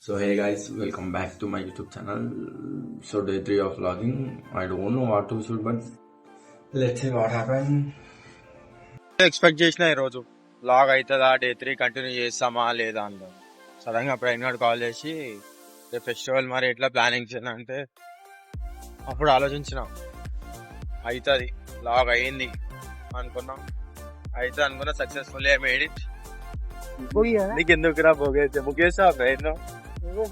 So hey guys, welcome back to my YouTube channel. So day 3 of vlogging. I don't know what to shoot, but let's see what happened. Expect చేసిన ఈరోజు log అవుతుందా, day 3 continue చేస్తామా లేదా అంట. Sudden గా అప్పుడు call చేసి రేపు ఫెస్టివల్ మరి ఎట్లా ప్లానింగ్ చేయాలంటే అప్పుడు ఆలోచించిన అవుతుంది లాగ్ అయ్యింది అనుకున్నా, అయితే అనుకున్నా సక్సెస్ఫుల్ మేడ్ ఇట్. నీకు ఎందుకు రా ముఖేశా ప్రయత్నం నువ్వు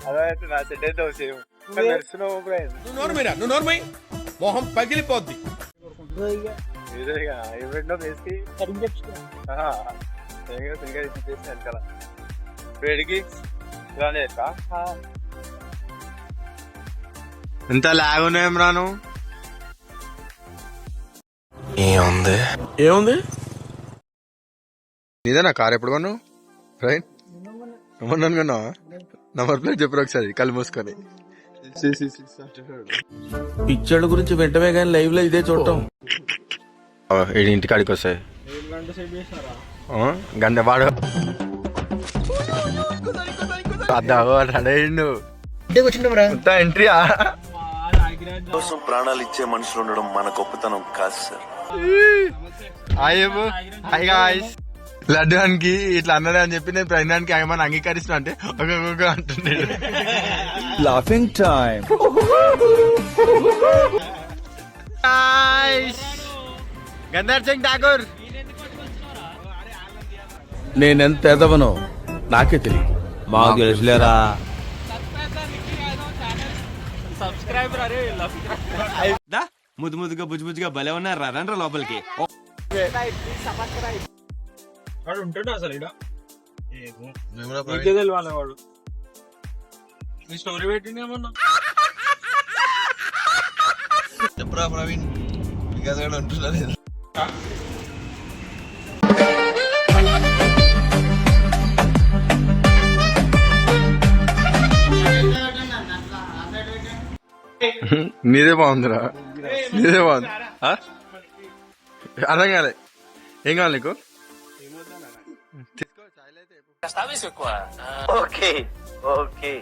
అదైతే నా సెట్ అయితే సేమ్ మొహం పగిలిపోద్ది. వేడికి ఇంత లాగ్ ఉన్నాయేం రాను ఏముంది ఇదేనా కార్ ఎప్పుడు కొన్నావు? రైట్ ఏమన్నాను కొన్నావా? నంబర్ ప్లేట్ చెప్పరు ఒకసారి కళ్ళు మూసుకొని. పిచ్చోళ్ళ గురించి వెంటనే కానీ లైవ్ లో ఇదే చూడటం. ఇంటికాడికి వస్తాయి గంట వాడు అడ్డాడు ఎంట్రీ కోసం ప్రాణాలు ఇచ్చే మనుషులు ఉండడం మన గొప్పతనం కాదు సార్. లడ్డానికి ఇట్లా అన్నాడు అని చెప్పి నేను ప్రయాణానికి ఏమన్నా అంగీకరిస్తున్నా అంటే ఒక అంటున్నాడు. Laughing time. గంధర్ సింగ్ ఠాకూర్ నేనెంత ఎదవనో నాకే తెలియదు. మాకు తెలుసులేరా. ముద్దు ముద్దుగా బుజ్జు బుజ్జుగా భలే ఉన్నారు. రండ్రా లోపలికి. వాడు ఉంటాడు అసలు వాడు నీ స్టోరీ పెట్టింది ఏమన్నా చెప్పరా ప్రవీణ్, వికాస్ ఉంటున్నా లేదు. నీదే బాగుందిరా, నీదే బాగుంది. అర్థం కాలే, ఏం కావాలి నీకు? ఓకే ఓకే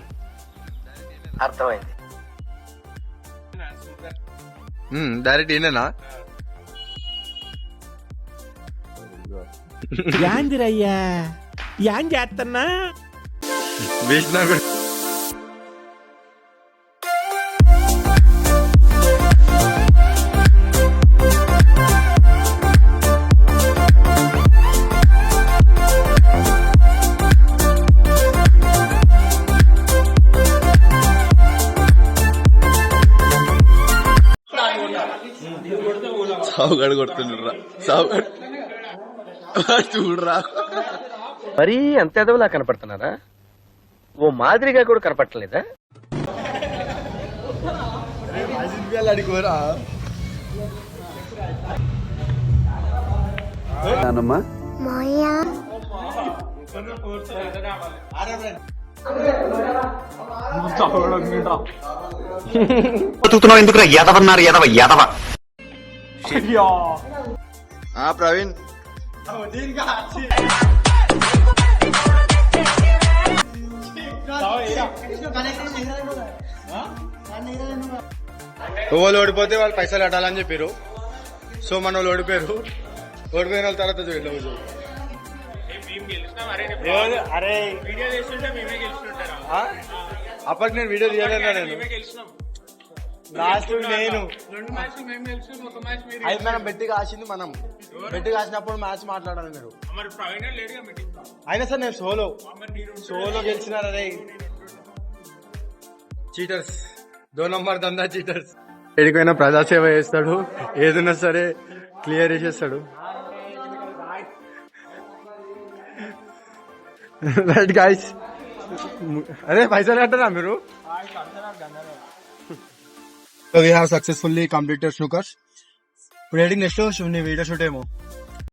అర్థమైంది. డైరెక్ట్ ఏంటన్నా యాందిరయ్యా యాం చేస్తున్నా వేసినా కూడా సావుగాడు కొడుతుండ్రా, సావుగాడు చూడరా. మరీ అంత ఎదవలా కనపడుతున్నారా? ఓ మాదిరిగా కూడా కనపడలేదా? అడిగోరా బతుకుతున్నావు ఎందుకురా ఎదవన్నారు ఎదవ ఎదవ. ప్రవీణ్ వాళ్ళు ఓడిపోతే వాళ్ళు పైసలు కట్టాలని చెప్పారు. సో మన వాళ్ళు ఓడిపోయారు. ఓడిపోయిన వాళ్ళ తర్వాత అప్పటికి నేను వీడియో తీయలేదా? నేను లాస్ట్ నేను అది మనం బెట్టి కాసింది. మనం బెట్టి కాసినప్పుడు మ్యాచ్ మాట్లాడాలి మీరు. అయినా సార్ నేను సోలో గెలిచినారు. అరే చీటర్స్, 2 నంబర్ దందా చీటర్స్. ఎడికైనా ప్రజాసేవ చేస్తాడు, ఏదైనా సరే క్లియర్ చేసేస్తాడు. రైట్ గాయ్స్, అరే పైసలు కట్టరా మీరు? So we have successfully completed snooker. We're heading next to video shoot.